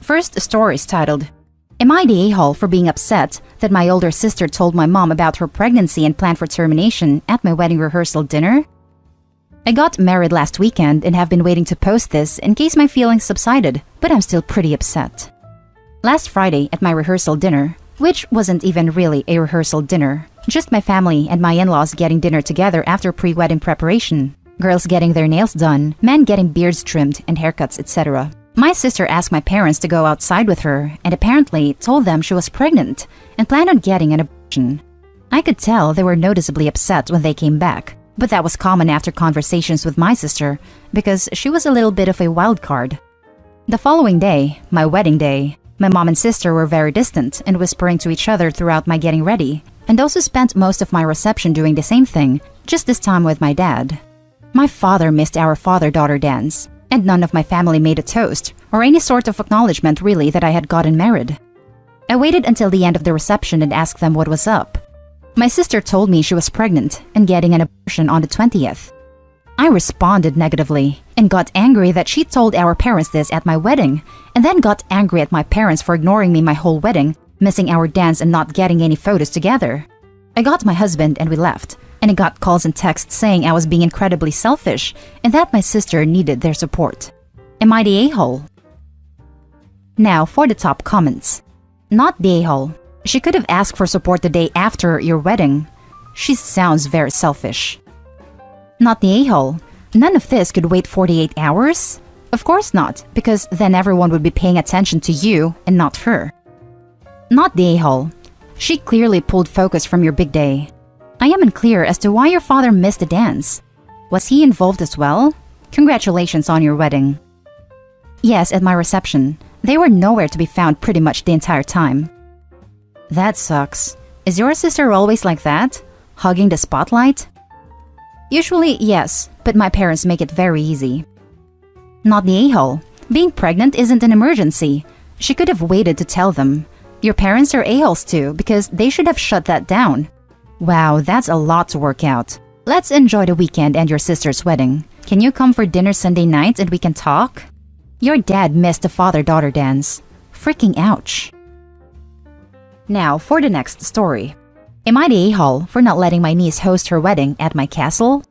First story is titled, Am I the a-hole for being upset that my older sister told my mom about her pregnancy and planned for termination at my wedding rehearsal dinner? I got married last weekend and have been waiting to post this in case my feelings subsided, but I'm still pretty upset. Last Friday at my rehearsal dinner, which wasn't even really a rehearsal dinner, just my family and my in-laws getting dinner together after pre-wedding preparation, girls getting their nails done, men getting beards trimmed and haircuts, etc. My sister asked my parents to go outside with her and apparently told them she was pregnant and planned on getting an abortion. I could tell they were noticeably upset when they came back, but that was common after conversations with my sister because she was a little bit of a wild card. The following day, my wedding day, my mom and sister were very distant and whispering to each other throughout my getting ready, and also spent most of my reception doing the same thing, just this time with my dad. My father missed our father-daughter dance, and none of my family made a toast or any sort of acknowledgement really that I had gotten married. I waited until the end of the reception and asked them what was up. My sister told me she was pregnant and getting an abortion on the 20th. I responded negatively and got angry that she told our parents this at my wedding, and then got angry at my parents for ignoring me my whole wedding, missing our dance and not getting any photos together. I got my husband and we left, and I got calls and texts saying I was being incredibly selfish and that my sister needed their support. Am I the a-hole? Now for the top comments. Not the a-hole. She could have asked for support the day after your wedding. She sounds very selfish. Not the a-hole. None of this could wait 48 hours? Of course not, because then everyone would be paying attention to you and not her. Not the a-hole. She clearly pulled focus from your big day. I am unclear as to why your father missed the dance. Was he involved as well? Congratulations on your wedding. Yes, at my reception. They were nowhere to be found pretty much the entire time. That sucks. Is your sister always like that? Hugging the spotlight? Usually, yes, but my parents make it very easy. Not the a-hole. Being pregnant isn't an emergency. She could have waited to tell them. Your parents are a-holes too, because they should have shut that down. Wow, that's a lot to work out. Let's enjoy the weekend and your sister's wedding. Can you come for dinner Sunday night and we can talk? Your dad missed the father-daughter dance. Freaking ouch. Now for the next story. Am I the a-hole for not letting my niece host her wedding at my castle?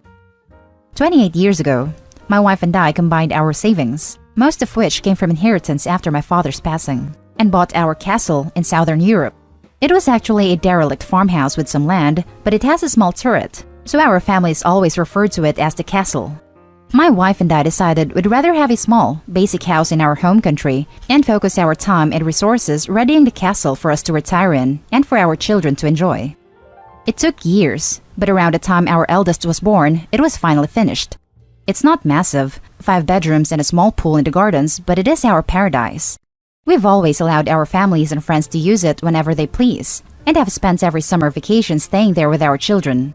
28 years ago, my wife and I combined our savings, most of which came from inheritance after my father's passing, and bought our castle in southern Europe. It was actually a derelict farmhouse with some land, but it has a small turret, so our families always referred to it as the castle. My wife and I decided we'd rather have a small, basic house in our home country and focus our time and resources readying the castle for us to retire in and for our children to enjoy. It took years, but around the time our eldest was born, it was finally finished. It's not massive, 5 bedrooms and a small pool in the gardens, but it is our paradise. We've always allowed our families and friends to use it whenever they please, and have spent every summer vacation staying there with our children.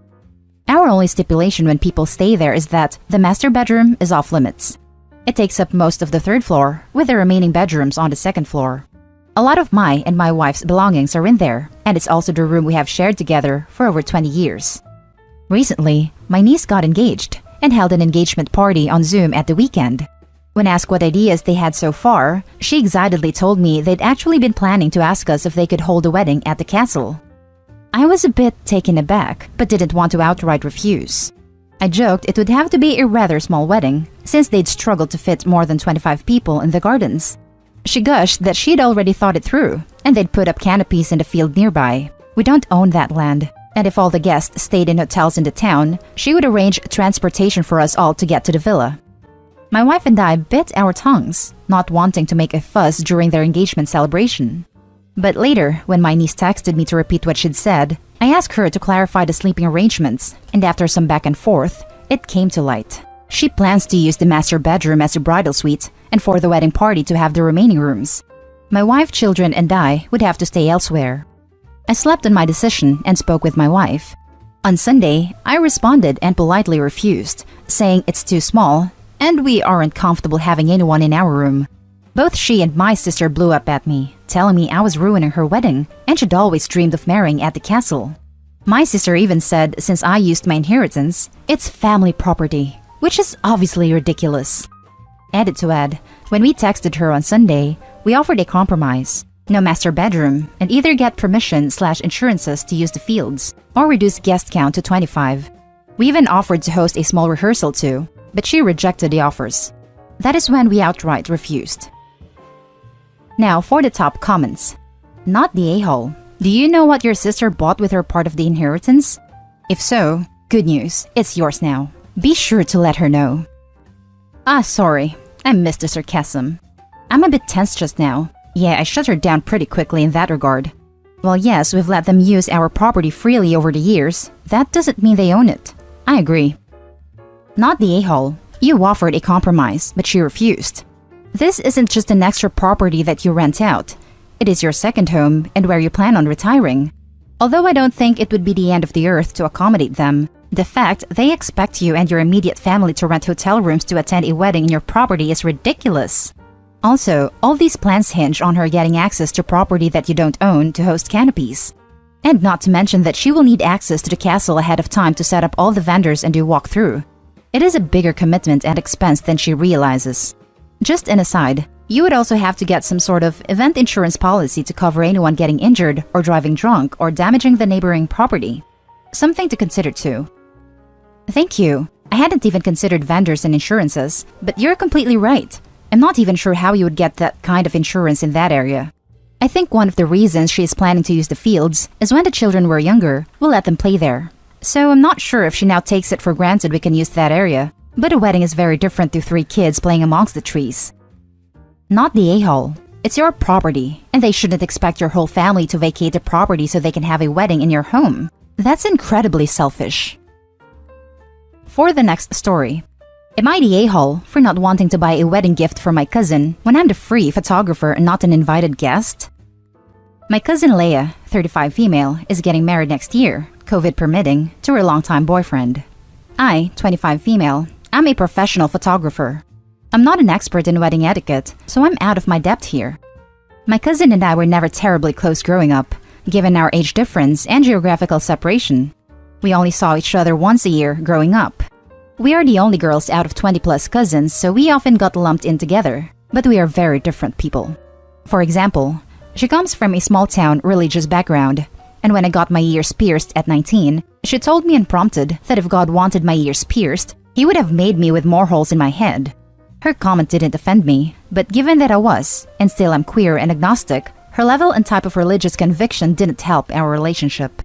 Our only stipulation when people stay there is that the master bedroom is off limits. It takes up most of the 3rd floor, with the remaining bedrooms on the 2nd floor. A lot of my and my wife's belongings are in there, and it's also the room we have shared together for over 20 years. Recently, my niece got engaged and held an engagement party on Zoom at the weekend. When asked what ideas they had so far, she excitedly told me they'd actually been planning to ask us if they could hold a wedding at the castle. I was a bit taken aback, but didn't want to outright refuse. I joked it would have to be a rather small wedding, since they'd struggled to fit more than 25 people in the gardens. She gushed that she'd already thought it through, and they'd put up canopies in the field nearby. We don't own that land, and if all the guests stayed in hotels in the town, she would arrange transportation for us all to get to the villa. My wife and I bit our tongues, not wanting to make a fuss during their engagement celebration. But later, when my niece texted me to repeat what she'd said, I asked her to clarify the sleeping arrangements, and after some back and forth, it came to light. She plans to use the master bedroom as a bridal suite, and for the wedding party to have the remaining rooms. My wife, children, and I would have to stay elsewhere. I slept on my decision and spoke with my wife. On Sunday, I responded and politely refused, saying it's too small, and we aren't comfortable having anyone in our room. Both she and my sister blew up at me, telling me I was ruining her wedding and she'd always dreamed of marrying at the castle. My sister even said since I used my inheritance, it's family property, which is obviously ridiculous. Added to add, when we texted her on Sunday, We offered a compromise. No master bedroom, and either get permission/insurances to use the fields, or reduce guest count to 25. We even offered to host a small rehearsal too, but she rejected the offers. That is when we outright refused. Now for the top comments. Not the a-hole. Do you know what your sister bought with her part of the inheritance? If so, good news, it's yours now. Be sure to let her know. Sorry, I missed the sarcasm. I'm a bit tense just now. Yeah, I shut her down pretty quickly in that regard. Well, yes, we've let them use our property freely over the years. That doesn't mean they own it. I agree. Not the a-hole. You offered a compromise, but she refused. This isn't just an extra property that you rent out. It is your second home and where you plan on retiring. Although I don't think it would be the end of the earth to accommodate them, the fact they expect you and your immediate family to rent hotel rooms to attend a wedding in your property is ridiculous. Also, all these plans hinge on her getting access to property that you don't own to host canopies. And not to mention that she will need access to the castle ahead of time to set up all the vendors and do walkthrough. It is a bigger commitment and expense than she realizes. Just an aside, you would also have to get some sort of event insurance policy to cover anyone getting injured or driving drunk or damaging the neighboring property. Something to consider too. Thank you. I hadn't even considered vendors and insurances, but you're completely right. I'm not even sure how you would get that kind of insurance in that area. I think one of the reasons she is planning to use the fields is when the children were younger, we'll let them play there. So I'm not sure if she now takes it for granted we can use that area, but a wedding is very different to 3 kids playing amongst the trees. Not the a-hole. It's your property, and they shouldn't expect your whole family to vacate the property so they can have a wedding in your home. That's incredibly selfish. For the next story. Am I the a-hole for not wanting to buy a wedding gift for my cousin when I'm the free photographer and not an invited guest? My cousin Leah, 35 female, is getting married next year, COVID permitting, to her longtime boyfriend. I, 25 female, am a professional photographer. I'm not an expert in wedding etiquette, so I'm out of my depth here. My cousin and I were never terribly close growing up, given our age difference and geographical separation. We only saw each other once a year growing up. We are the only girls out of 20-plus cousins, so we often got lumped in together, but we are very different people. For example, she comes from a small-town religious background, and when I got my ears pierced at 19, she told me unprompted that if God wanted my ears pierced, He would have made me with more holes in my head. Her comment didn't offend me, but given that I was, and still am queer and agnostic, her level and type of religious conviction didn't help our relationship.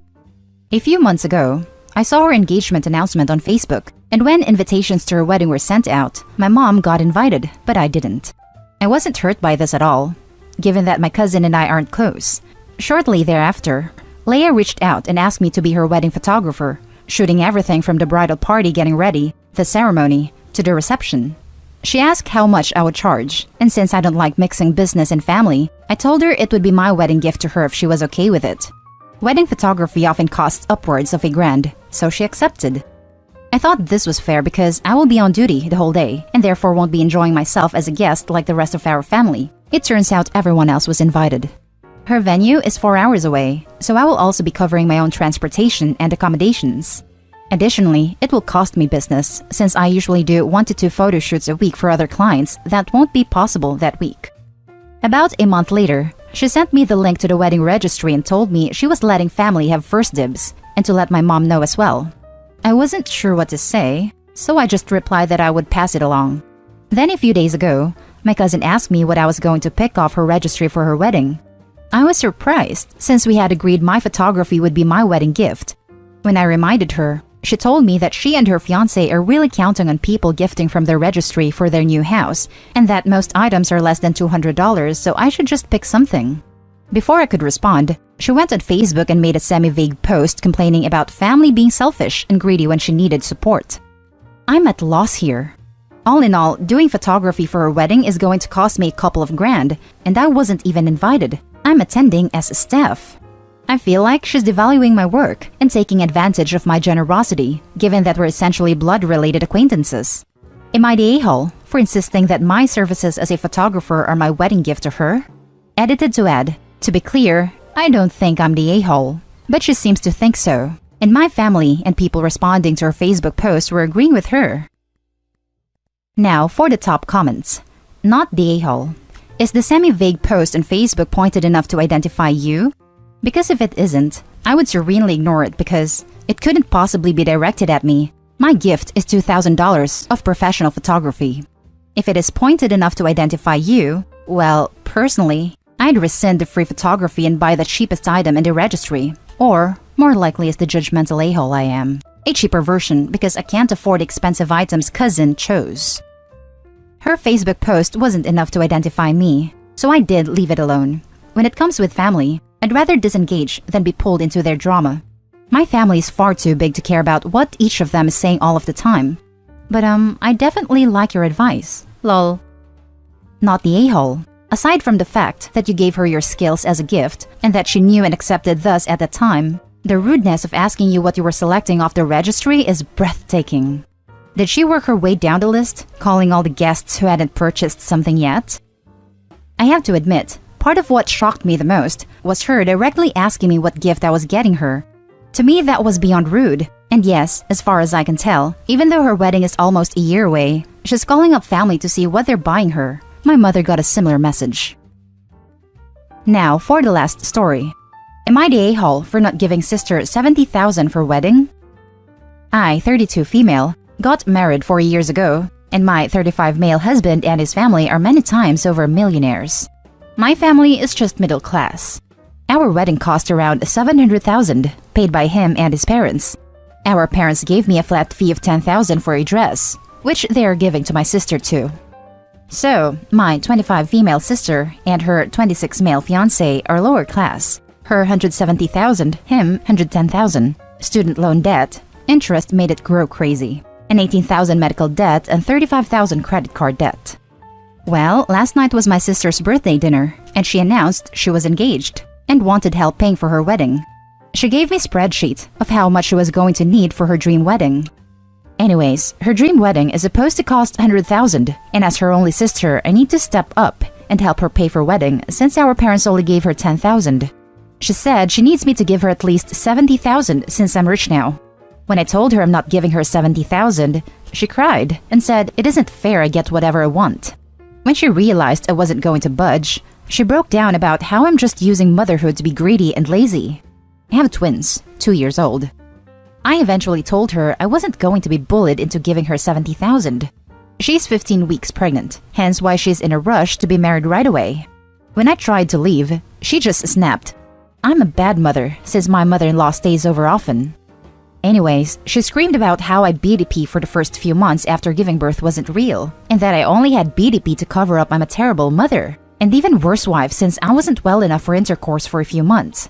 A few months ago, I saw her engagement announcement on Facebook, and when invitations to her wedding were sent out, my mom got invited, but I didn't. I wasn't hurt by this at all, given that my cousin and I aren't close. Shortly thereafter, Leah reached out and asked me to be her wedding photographer, shooting everything from the bridal party getting ready, the ceremony, to the reception. She asked how much I would charge, and since I don't like mixing business and family, I told her it would be my wedding gift to her if she was okay with it. Wedding photography often costs upwards of $1,000, so she accepted. I thought this was fair because I will be on duty the whole day and therefore won't be enjoying myself as a guest like the rest of our family. It turns out everyone else was invited. Her venue is 4 hours away, so I will also be covering my own transportation and accommodations. Additionally, it will cost me business since I usually do 1 to 2 photo shoots a week for other clients that won't be possible that week. About a month later, she sent me the link to the wedding registry and told me she was letting family have first dibs and to let my mom know as well. I wasn't sure what to say, so I just replied that I would pass it along. Then a few days ago, my cousin asked me what I was going to pick off her registry for her wedding. I was surprised since we had agreed my photography would be my wedding gift. When I reminded her, she told me that she and her fiancé are really counting on people gifting from their registry for their new house, and that most items are less than $200, so I should just pick something. Before I could respond, she went on Facebook and made a semi-vague post complaining about family being selfish and greedy when she needed support. I'm at loss here. All in all, doing photography for her wedding is going to cost me a couple of grand, and I wasn't even invited. I'm attending as staff. I feel like she's devaluing my work and taking advantage of my generosity, given that we're essentially blood-related acquaintances. Am I the a-hole for insisting that my services as a photographer are my wedding gift to her? Edited to add, to be clear, I don't think I'm the a-hole, but she seems to think so, and my family and people responding to her Facebook post were agreeing with her. Now for the top comments. Not the a-hole. Is the semi-vague post on Facebook pointed enough to identify you? Because if it isn't, I would serenely ignore it because it couldn't possibly be directed at me. My gift is $2,000 of professional photography. If it is pointed enough to identify you, well, personally, I'd rescind the free photography and buy the cheapest item in the registry. Or, more likely as the judgmental a-hole I am, a cheaper version because I can't afford the expensive items cousin chose. Her Facebook post wasn't enough to identify me, so I did leave it alone. When it comes with family, I'd rather disengage than be pulled into their drama. My family is far too big to care about what each of them is saying all of the time. But I definitely like your advice. Lol. Not the a-hole. Aside from the fact that you gave her your skills as a gift and that she knew and accepted thus at the time, the rudeness of asking you what you were selecting off the registry is breathtaking. Did she work her way down the list, calling all the guests who hadn't purchased something yet? I have to admit, part of what shocked me the most was her directly asking me what gift I was getting her. To me, that was beyond rude. And yes, as far as I can tell, even though her wedding is almost a year away, she's calling up family to see what they're buying her. My mother got a similar message. Now, for the last story. Am I the a-hole for not giving sister $70,000 for wedding? I, 32 female, got married 4 years ago, and my 35 male husband and his family are many times over millionaires. My family is just middle class. Our wedding cost around $700,000, paid by him and his parents. Our parents gave me a flat fee of $10,000 for a dress, which they are giving to my sister too. So, my 25 female sister and her 26 male fiancé are lower class. Her $170,000, him $110,000. Student loan debt, interest made it grow crazy. An $18,000 medical debt and $35,000 credit card debt. Well, last night was my sister's birthday dinner, and she announced she was engaged and wanted help paying for her wedding. She gave me a spreadsheet of how much she was going to need for her dream wedding. Anyways, her dream wedding is supposed to cost $100,000, and as her only sister, I need to step up and help her pay for wedding since our parents only gave her $10,000. She said she needs me to give her at least $70,000 since I'm rich now. When I told her I'm not giving her $70,000, she cried and said it isn't fair I get whatever I want. When she realized I wasn't going to budge, she broke down about how I'm just using motherhood to be greedy and lazy. I have twins, 2 years old. I eventually told her I wasn't going to be bullied into giving her $70,000. She's 15 weeks pregnant, hence why she's in a rush to be married right away. When I tried to leave, she just snapped. I'm a bad mother since my mother-in-law stays over often. Anyways, she screamed about how I BDP for the first few months after giving birth wasn't real, and that I only had BDP to cover up I'm a terrible mother, and even worse wife since I wasn't well enough for intercourse for a few months.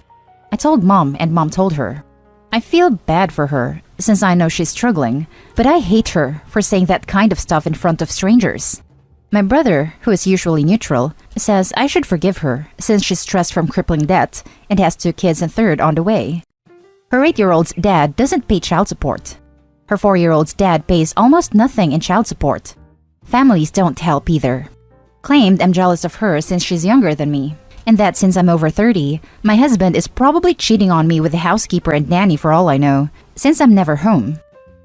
I told mom and mom told her. I feel bad for her since I know she's struggling, but I hate her for saying that kind of stuff in front of strangers. My brother, who is usually neutral, says I should forgive her since she's stressed from crippling debt and has 2 kids and third on the way. Her 8-year-old's dad doesn't pay child support. Her 4-year-old's dad pays almost nothing in child support. Families don't help either. Claimed I'm jealous of her since she's younger than me, and that since I'm over 30, my husband is probably cheating on me with a housekeeper and nanny for all I know, since I'm never home.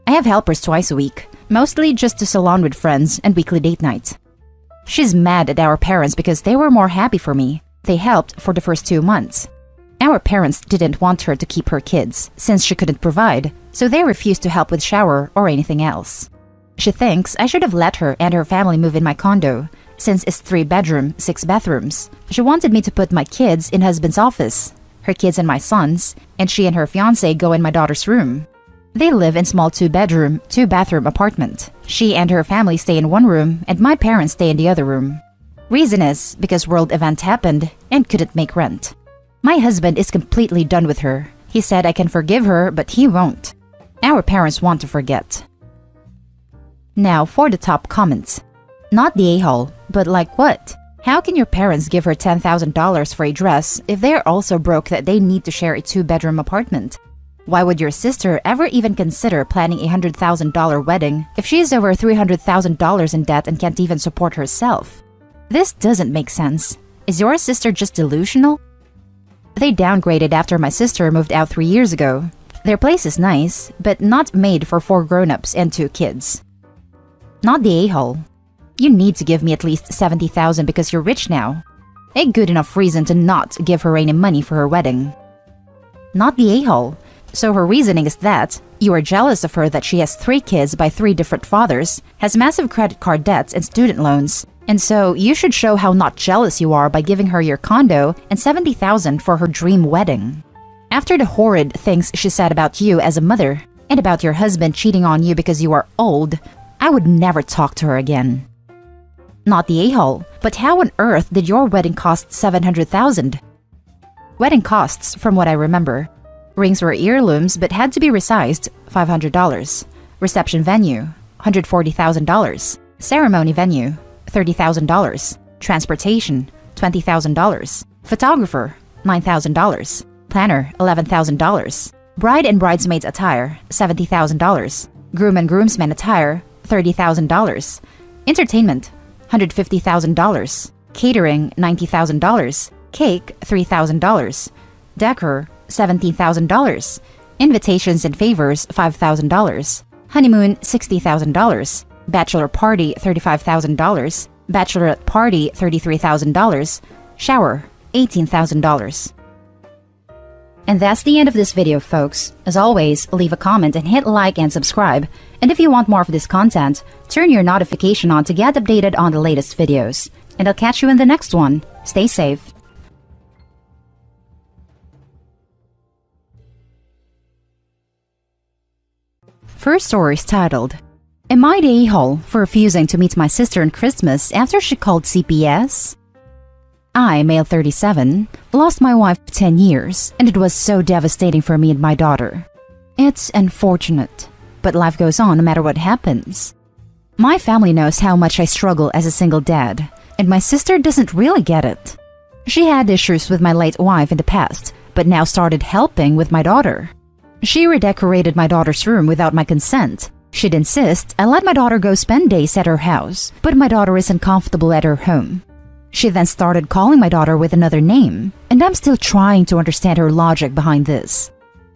I have helpers twice a week, mostly just to salon with friends and weekly date night. She's mad at our parents because they were more happy for me. They helped for the first 2 months. Our parents didn't want her to keep her kids, since she couldn't provide, so they refused to help with shower or anything else. She thinks I should have let her and her family move in my condo, since it's 3-bedroom, 6 bathrooms. She wanted me to put my kids in husband's office, her kids and my son's, and she and her fiancé go in my daughter's room. They live in small 2-bedroom, 2-bathroom apartment. She and her family stay in one room, and my parents stay in the other room. Reason is because world event happened and couldn't make rent. My husband is completely done with her. He said I can forgive her, but he won't. Our parents want to forget. Now for the top comments. Not the a-hole, but like what? How can your parents give her $10,000 for a dress if they are also broke that they need to share a 2-bedroom apartment? Why would your sister ever even consider planning a $100,000 wedding if she is over $300,000 in debt and can't even support herself? This doesn't make sense. Is your sister just delusional? They downgraded after my sister moved out 3 years ago. Their place is nice, but not made for 4 grown-ups and 2 kids. Not the a-hole. You need to give me at least 70,000 because you're rich now. A good enough reason to not give her any money for her wedding. Not the a-hole. So her reasoning is that you are jealous of her that she has 3 kids by 3 different fathers, has massive credit card debts and student loans, and so you should show how not jealous you are by giving her your condo and 70,000 for her dream wedding. After the horrid things she said about you as a mother, and about your husband cheating on you because you are old, I would never talk to her again. Not the a-hole, but how on earth did your wedding cost 700,000? Wedding costs, from what I remember. Rings were heirlooms but had to be resized, $500. Reception venue, $140,000. Ceremony venue, $30,000. Transportation, $20,000. Photographer, $9,000. Planner, $11,000. Bride and bridesmaids attire, $70,000. Groom and groomsmen attire, $30,000. Entertainment, $150,000. Catering, $90,000. Cake, $3,000. Decor, $17,000. Invitations and favors, $5,000. Honeymoon, $60,000. Bachelor party, $35,000. Bachelorette party, $33,000. Shower, $18,000. And that's the end of this video, folks. As always, leave a comment and hit like and subscribe. And if you want more of this content, turn your notification on to get updated on the latest videos. And I'll catch you in the next one. Stay safe. First story is titled, Am I the a-hole for refusing to meet my sister on Christmas after she called CPS? I, male 37, lost my wife 10 years, and it was so devastating for me and my daughter. It's unfortunate, but life goes on no matter what happens. My family knows how much I struggle as a single dad, and my sister doesn't really get it. She had issues with my late wife in the past, but now started helping with my daughter. She redecorated my daughter's room without my consent. She'd insist I let my daughter go spend days at her house, but my daughter isn't comfortable at her home. She then started calling my daughter with another name, and I'm still trying to understand her logic behind this.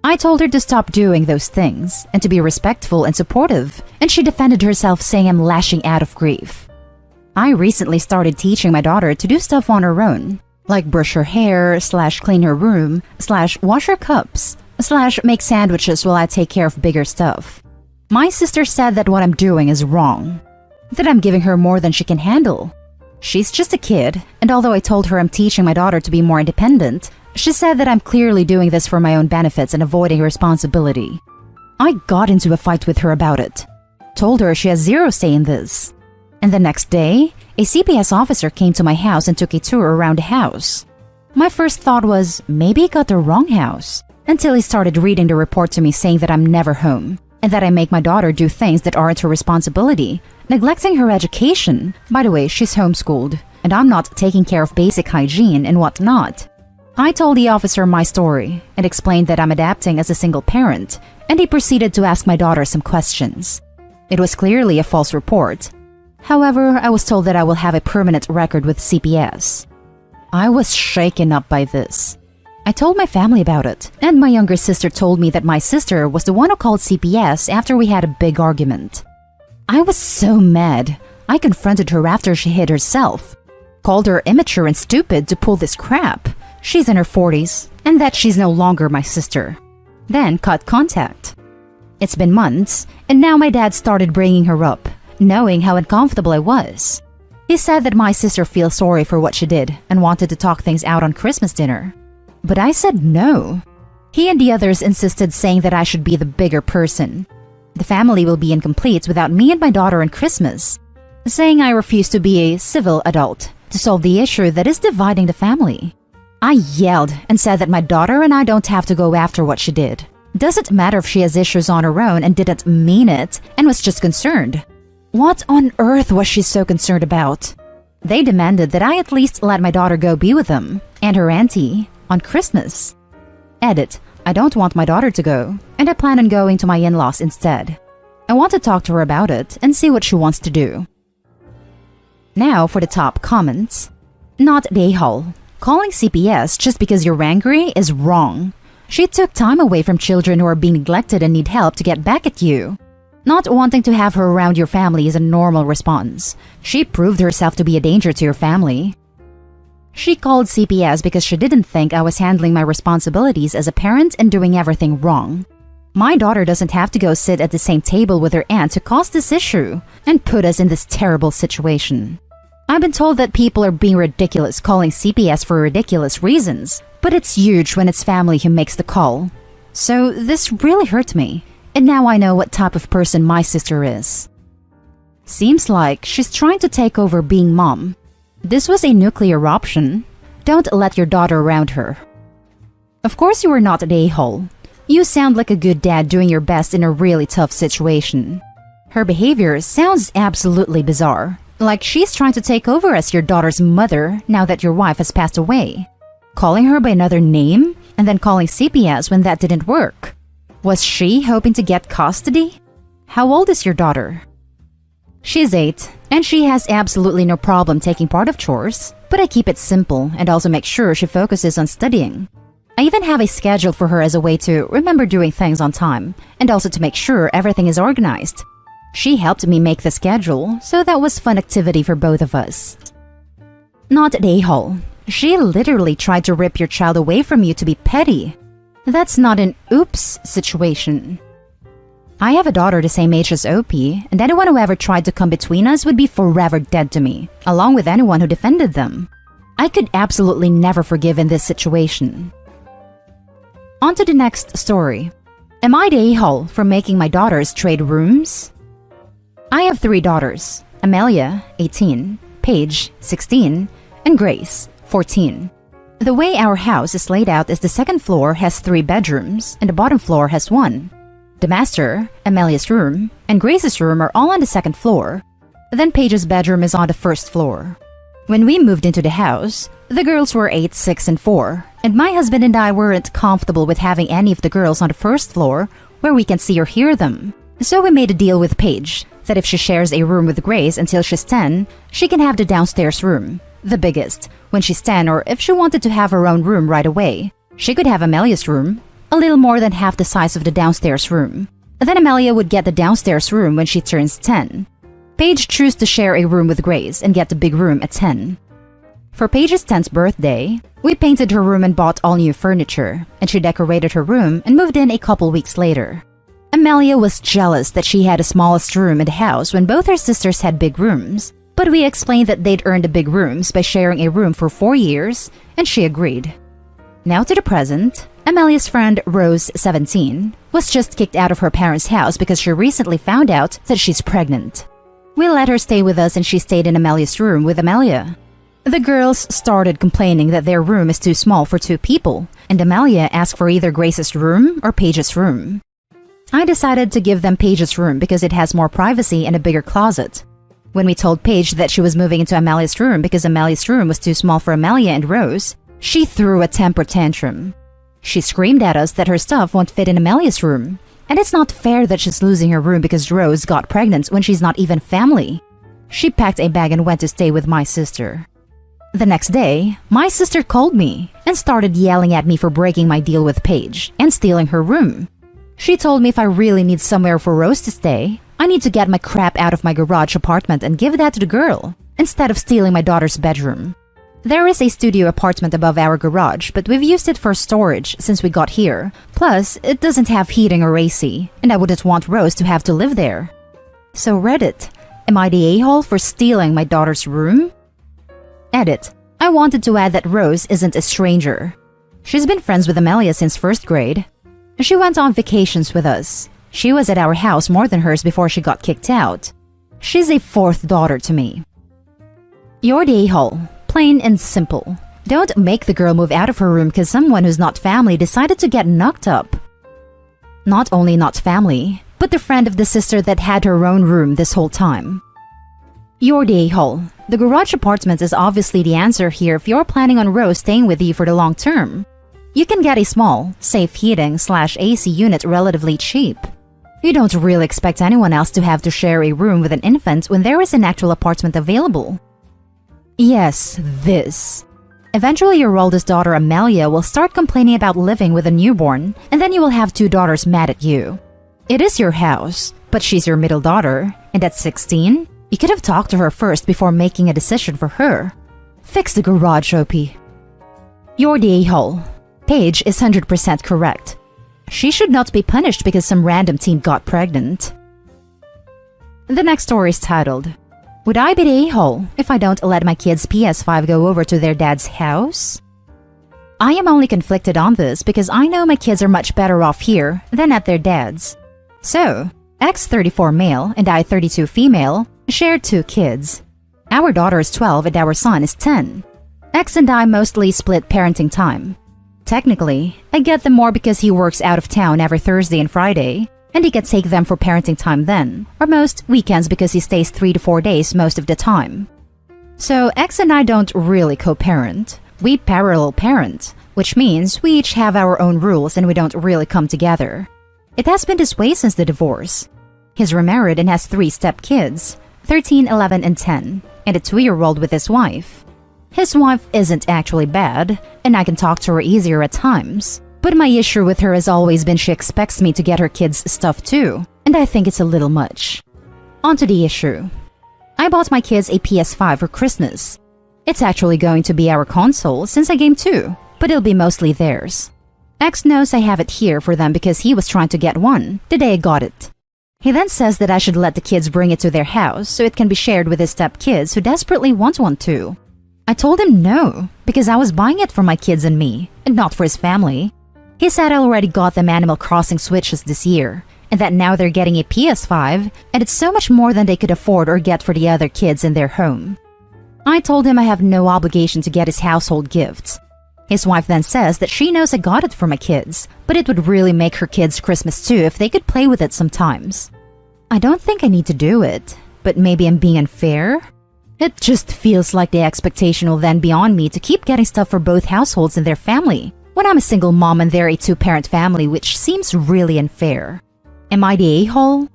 I told her to stop doing those things and to be respectful and supportive, and she defended herself saying I'm lashing out of grief. I recently started teaching my daughter to do stuff on her own, like brush her hair, / clean her room, / wash her cups, / make sandwiches while I take care of bigger stuff. My sister said that what I'm doing is wrong, that I'm giving her more than she can handle. She's just a kid, and although I told her I'm teaching my daughter to be more independent, she said that I'm clearly doing this for my own benefits and avoiding responsibility. I got into a fight with her about it, told her she has zero say in this. And the next day, a CPS officer came to my house and took a tour around the house. My first thought was, maybe he got the wrong house, until he started reading the report to me saying that I'm never home, and that I make my daughter do things that aren't her responsibility, neglecting her education. By the way, she's homeschooled, and I'm not taking care of basic hygiene and whatnot. I told the officer my story and explained that I'm adapting as a single parent, and he proceeded to ask my daughter some questions. It was clearly a false report. However, I was told that I will have a permanent record with CPS. I was shaken up by this. I told my family about it, and my younger sister told me that my sister was the one who called CPS after we had a big argument. I was so mad. I confronted her after she hid herself, called her immature and stupid to pull this crap. She's in her 40s, and that she's no longer my sister. Then cut contact. It's been months, and now my dad started bringing her up, knowing how uncomfortable I was. He said that my sister feels sorry for what she did and wanted to talk things out on Christmas dinner. But I said no. He and the others insisted, saying that I should be the bigger person. The family will be incomplete without me and my daughter on Christmas, saying I refuse to be a civil adult to solve the issue that is dividing the family. I yelled and said that my daughter and I don't have to go after what she did. Doesn't matter if she has issues on her own and didn't mean it and was just concerned. What on earth was she so concerned about? They demanded that I at least let my daughter go be with them and her auntie on Christmas. Edit, I don't want my daughter to go, and I plan on going to my in-laws instead. I want to talk to her about it and see what she wants to do. Now for the top comments. Not the a-hole. Calling CPS just because you're angry is wrong. She took time away from children who are being neglected and need help to get back at you. Not wanting to have her around your family is a normal response. She proved herself to be a danger to your family. She called CPS because she didn't think I was handling my responsibilities as a parent and doing everything wrong. My daughter doesn't have to go sit at the same table with her aunt to cause this issue and put us in this terrible situation. I've been told that people are being ridiculous calling CPS for ridiculous reasons, but it's huge when it's family who makes the call. So this really hurt me, and now I know what type of person my sister is. Seems like she's trying to take over being mom. This was a nuclear option. Don't let your daughter around her. Of course you are not an a-hole. You sound like a good dad doing your best in a really tough situation. Her behavior sounds absolutely bizarre, like she's trying to take over as your daughter's mother now that your wife has passed away. Calling her by another name and then calling CPS when that didn't work. Was she hoping to get custody? How old is your daughter? She's 8, and she has absolutely no problem taking part of chores, but I keep it simple and also make sure she focuses on studying. I even have a schedule for her as a way to remember doing things on time, and also to make sure everything is organized. She helped me make the schedule, so that was fun activity for both of us. Not an a-hole. She literally tried to rip your child away from you to be petty. That's not an oops situation. I have a daughter the same age as OP, and anyone who ever tried to come between us would be forever dead to me, along with anyone who defended them. I could absolutely never forgive in this situation. On to the next story. Am I the a-hole for making my daughters trade rooms? I have 3 daughters, Amelia, 18, Paige, 16, and Grace, 14. The way our house is laid out is the second floor has 3 bedrooms and the bottom floor has 1. The master, Amelia's room, and Grace's room are all on the second floor. Then Paige's bedroom is on the first floor. When we moved into the house, the girls were 8, 6, and 4, and my husband and I weren't comfortable with having any of the girls on the first floor where we can see or hear them. So we made a deal with Paige that if she shares a room with Grace until she's 10, she can have the downstairs room, the biggest, when she's 10, or if she wanted to have her own room right away, she could have Amelia's room, a little more than half the size of the downstairs room. Then Amelia would get the downstairs room when she turns 10. Paige chose to share a room with Grace and get the big room at 10. For Paige's 10th birthday, we painted her room and bought all new furniture, and she decorated her room and moved in a couple weeks later. Amelia was jealous that she had the smallest room in the house when both her sisters had big rooms, but we explained that they'd earned the big rooms by sharing a room for 4 years, and she agreed. Now to the present. Amelia's friend, Rose, 17, was just kicked out of her parents' house because she recently found out that she's pregnant. We let her stay with us and she stayed in Amelia's room with Amelia. The girls started complaining that their room is too small for 2 people, and Amelia asked for either Grace's room or Paige's room. I decided to give them Paige's room because it has more privacy and a bigger closet. When we told Paige that she was moving into Amelia's room because Amelia's room was too small for Amelia and Rose, she threw a temper tantrum. She screamed at us that her stuff won't fit in Amelia's room, and it's not fair that she's losing her room because Rose got pregnant when she's not even family. She packed a bag and went to stay with my sister. The next day, my sister called me and started yelling at me for breaking my deal with Paige and stealing her room. She told me if I really need somewhere for Rose to stay, I need to get my crap out of my garage apartment and give that to the girl, instead of stealing my daughter's bedroom. There is a studio apartment above our garage, but we've used it for storage since we got here. Plus, it doesn't have heating or AC, and I wouldn't want Rose to have to live there. So Reddit, am I the a-hole for stealing my daughter's room? Edit. I wanted to add that Rose isn't a stranger. She's been friends with Amelia since 1st grade. She went on vacations with us. She was at our house more than hers before she got kicked out. She's a 4th daughter to me. You're the a-hole. Plain and simple. Don't make the girl move out of her room because someone who's not family decided to get knocked up. Not only not family, but the friend of the sister that had her own room this whole time. You're the a-hole. The garage apartment is obviously the answer here if you're planning on Rose staying with you for the long term. You can get a small, safe heating/AC unit relatively cheap. You don't really expect anyone else to have to share a room with an infant when there is an actual apartment available. Yes, this. Eventually your oldest daughter Amelia will start complaining about living with a newborn, and then you will have 2 daughters mad at you. It is your house, but she's your middle daughter, and at 16, you could have talked to her first before making a decision for her. Fix the garage, OP. You're the a-hole. Paige is 100% correct. She should not be punished because some random teen got pregnant. The next story is titled, Would I be the a-hole if I don't let my kids' PS5 go over to their dad's house? I am only conflicted on this because I know my kids are much better off here than at their dad's. So, X34 male and I 32 female share 2 kids. Our daughter is 12 and our son is 10. X and I mostly split parenting time. Technically, I get them more because he works out of town every Thursday and Friday, and he can take them for parenting time then, or most weekends because he stays 3 to 4 days most of the time. So X and I don't really co-parent. We parallel parent, which means we each have our own rules and we don't really come together. It has been this way since the divorce. He's remarried and has 3 step-kids, 13, 11, and 10, and a 2-year-old with his wife. His wife isn't actually bad, and I can talk to her easier at times. But my issue with her has always been she expects me to get her kids stuff too, and I think it's a little much. On to the issue. I bought my kids a PS5 for Christmas. It's actually going to be our console since I game too, but it'll be mostly theirs. X knows I have it here for them because he was trying to get one the day I got it. He then says that I should let the kids bring it to their house so it can be shared with his step-kids who desperately want one too. I told him no, because I was buying it for my kids and me, and not for his family. He said I already got them Animal Crossing Switches this year, and that now they're getting a PS5, and it's so much more than they could afford or get for the other kids in their home. I told him I have no obligation to get his household gifts. His wife then says that she knows I got it for my kids, but it would really make her kids Christmas too if they could play with it sometimes. I don't think I need to do it, but maybe I'm being unfair? It just feels like the expectation will then be on me to keep getting stuff for both households and their family, when I'm a single mom and they're a 2-parent family, which seems really unfair. Am I the a-hole?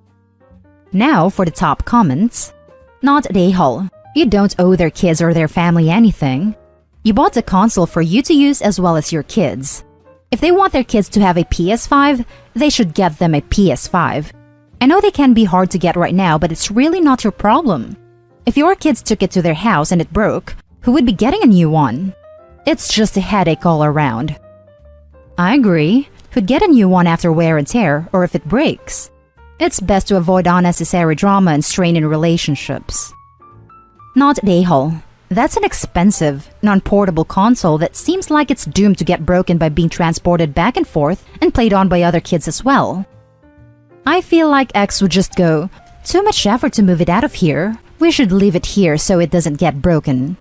Now for the top comments. Not the a-hole. You don't owe their kids or their family anything. You bought the console for you to use as well as your kids. If they want their kids to have a PS5, they should get them a PS5. I know they can be hard to get right now, but it's really not your problem. If your kids took it to their house and it broke, who would be getting a new one? It's just a headache all around. I agree. Who'd get a new one after wear and tear, or if it breaks? It's best to avoid unnecessary drama and strain in relationships. Not the a-hole. That's an expensive, non-portable console that seems like it's doomed to get broken by being transported back and forth and played on by other kids as well. I feel like X would just go, too much effort to move it out of here. We should leave it here so it doesn't get broken.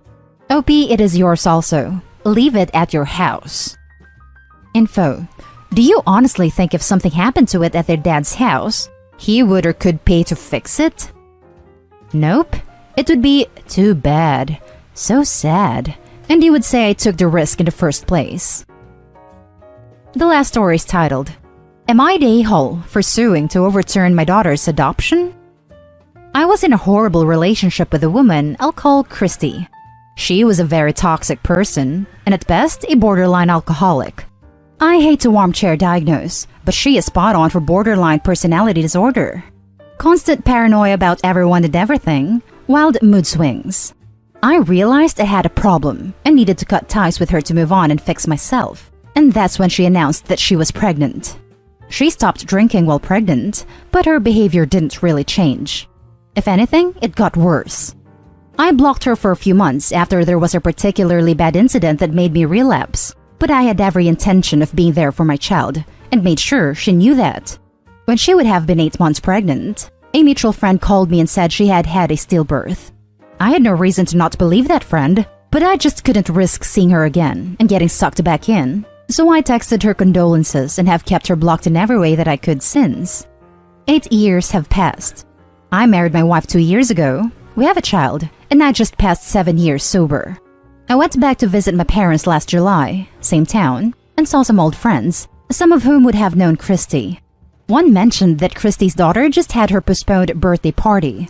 OP, it is yours also. Leave it at your house. Info. Do you honestly think if something happened to it at their dad's house, he would or could pay to fix it? Nope. It would be too bad. So sad. And you would say I took the risk in the first place. The last story is titled, Am I the a-hole for suing to overturn my daughter's adoption? I was in a horrible relationship with a woman I'll call Christy. She was a very toxic person, and at best, a borderline alcoholic. I hate to armchair diagnose, but she is spot on for borderline personality disorder. Constant paranoia about everyone and everything, wild mood swings. I realized I had a problem and needed to cut ties with her to move on and fix myself. And that's when she announced that she was pregnant. She stopped drinking while pregnant, but her behavior didn't really change. If anything, it got worse. I blocked her for a few months after there was a particularly bad incident that made me relapse, but I had every intention of being there for my child and made sure she knew that. When she would have been 8 months pregnant, a mutual friend called me and said she had had a stillbirth. I had no reason to not believe that friend, but I just couldn't risk seeing her again and getting sucked back in, so I texted her condolences and have kept her blocked in every way that I could since. 8 years have passed. I married my wife 2 years ago. We have a child, and I just passed 7 years sober. I went back to visit my parents last July, same town, and saw some old friends, some of whom would have known Christy. One mentioned that Christy's daughter just had her postponed birthday party.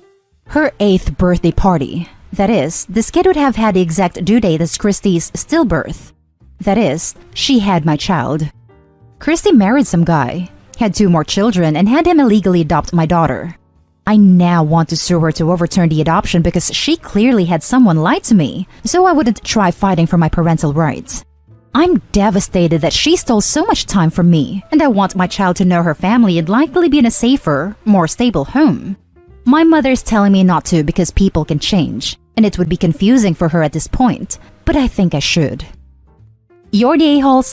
Her 8th birthday party. That is, this kid would have had the exact due date as Christy's stillbirth. That is, she had my child. Christy married some guy. had 2 more children, and had him illegally adopt my daughter. I now want to sue her to overturn the adoption because she clearly had someone lie to me, so I wouldn't try fighting for my parental rights. I'm devastated that she stole so much time from me, and I want my child to know her family and likely be in a safer, more stable home. My mother's telling me not to because people can change, and it would be confusing for her at this point, but I think I should. You're the a-hole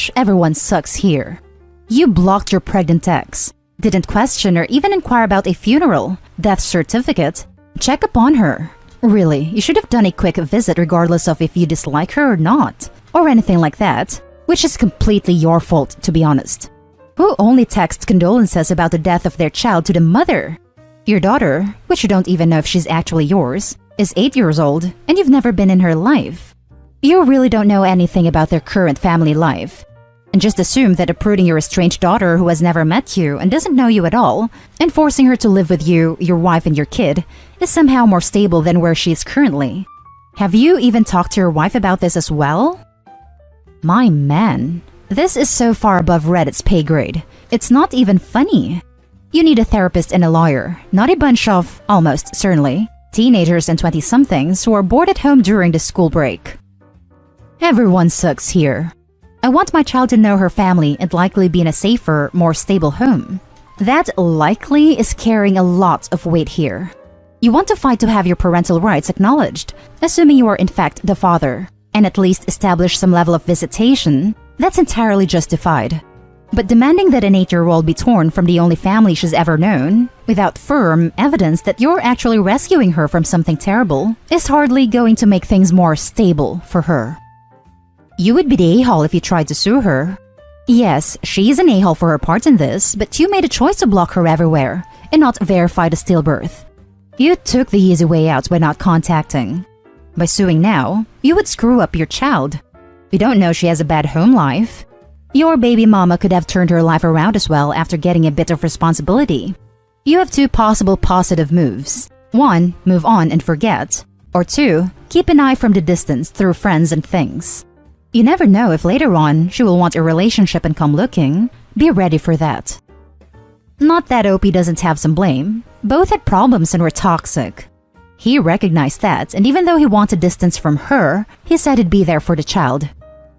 / everyone sucks here. You blocked your pregnant ex, didn't question or even inquire about a funeral, death certificate, check upon her. Really, you should have done a quick visit regardless of if you dislike her or not, or anything like that, which is completely your fault, to be honest. Who only texts condolences about the death of their child to the mother? Your daughter, which you don't even know if she's actually yours, is 8 years old, and you've never been in her life. You really don't know anything about their current family life. And just assume that uprooting your estranged daughter who has never met you and doesn't know you at all, and forcing her to live with you, your wife and your kid, is somehow more stable than where she is currently. Have you even talked to your wife about this as well? My man, this is so far above Reddit's pay grade. It's not even funny. You need a therapist and a lawyer, not a bunch of, almost certainly, teenagers and 20-somethings who are bored at home during the school break. Everyone sucks here. I want my child to know her family and likely be in a safer, more stable home. That likely is carrying a lot of weight here. You want to fight to have your parental rights acknowledged, assuming you are in fact the father, and at least establish some level of visitation. That's entirely justified. But demanding that an 8-year-old be torn from the only family she's ever known, without firm evidence that you're actually rescuing her from something terrible, is hardly going to make things more stable for her. You would be the a-hole if you tried to sue her. Yes, she's an a-hole for her part in this, but you made a choice to block her everywhere and not verify the stillbirth. You took the easy way out by not contacting. By suing now, you would screw up your child. You don't know she has a bad home life. Your baby mama could have turned her life around as well after getting a bit of responsibility. You have 2 possible positive moves. 1, move on and forget. Or 2, keep an eye from the distance through friends and things. You never know if later on she will want a relationship and come looking. Be ready for that. Not that Opie doesn't have some blame. Both had problems and were toxic. He recognized that, and even though he wanted distance from her, he said he'd be there for the child.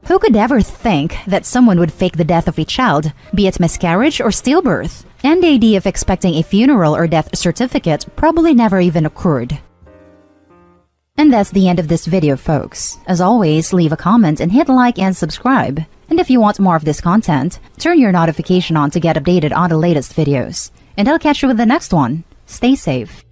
Who could ever think that someone would fake the death of a child, be it miscarriage or stillbirth? And the idea of expecting a funeral or death certificate probably never even occurred. And that's the end of this video, folks. As always, leave a comment and hit like and subscribe. And if you want more of this content, turn your notification on to get updated on the latest videos. And I'll catch you with the next one. Stay safe.